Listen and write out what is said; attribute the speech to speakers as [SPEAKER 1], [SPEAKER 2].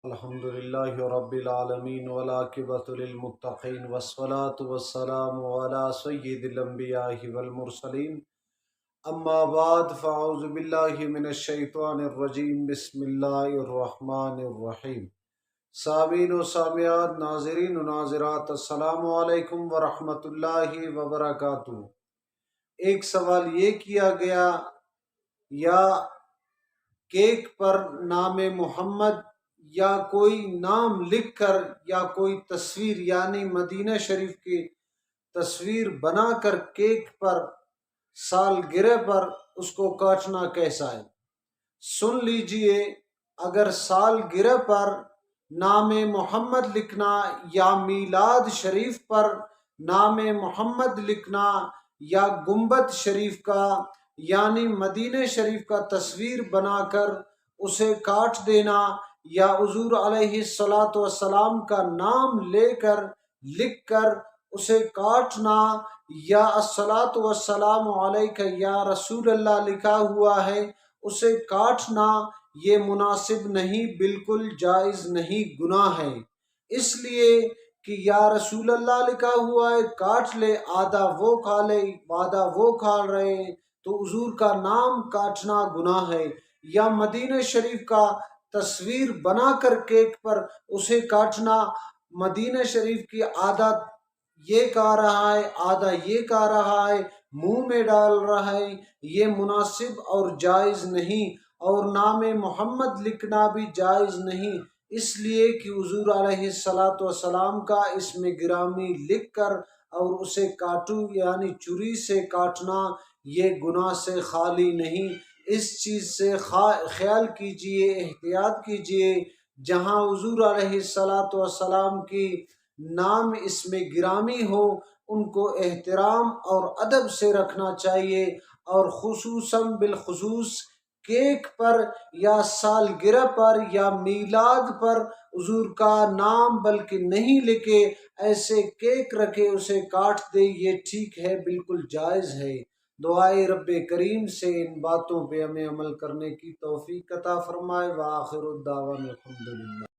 [SPEAKER 1] الحمدللہ رب العالمین والعاقبۃ للمتقین والصلاة والسلام علی سید الانبیاء والمرسلین اما بعد فاعوذ باللہ من الشیطان الرجیم بسم اللہ الرحمن الرحیم۔ سامعین و سامعات، ناظرین و ناظرات، السلام علیکم ورحمۃ اللہ وبرکاتہ۔ ایک سوال یہ کیا گیا، یا کیک پر نام محمد یا کوئی نام لکھ کر یا کوئی تصویر یعنی مدینہ شریف کی تصویر بنا کر کیک پر سالگرہ پر اس کو کاٹنا کیسا ہے؟ سن لیجئے، اگر سالگرہ پر نام محمد لکھنا یا میلاد شریف پر نام محمد لکھنا یا گنبد شریف کا یعنی مدینہ شریف کا تصویر بنا کر اسے کاٹ دینا، یا حضور علیہ السلام کا نام لے کر لکھ کر اسے کاٹنا، یا الصلاۃ والسلام علیک یا رسول اللہ لکھا ہوا ہے اسے کاٹنا، یہ مناسب نہیں، بالکل جائز نہیں، گناہ ہے۔ اس لیے کہ یا رسول اللہ لکھا ہوا ہے، کاٹ لے، آدھا وہ کھا لے آدھا وہ کھا رہے ہیں، تو حضور کا نام کاٹنا گناہ ہے۔ یا مدینہ شریف کا تصویر بنا کر کیک پر اسے کاٹنا، مدینہ شریف کی آدھا یہ کھا رہا ہے آدھا یہ کھا رہا ہے، منہ میں ڈال رہا ہے، یہ مناسب اور جائز نہیں، اور نام محمد لکھنا بھی جائز نہیں، اس لیے کہ حضور علیہ السلام کا اسم گرامی لکھ کر اور اسے کاٹو یعنی چھری سے کاٹنا، یہ گناہ سے خالی نہیں۔ اس چیز سے خیال کیجئے، احتیاط کیجئے، جہاں حضور علیہ السلام کی نام اسم گرامی ہو ان کو احترام اور ادب سے رکھنا چاہیے، اور خصوصاً بالخصوص کیک پر یا سالگرہ پر یا میلاد پر حضور کا نام بلکہ نہیں لکھے، ایسے کیک رکھے اسے کاٹ دے، یہ ٹھیک ہے، بالکل جائز ہے۔ دعائے رب کریم سے ان باتوں پہ ہمیں عمل کرنے کی توفیق عطا فرمائے۔ وآخر الدعوانا الحمدللہ۔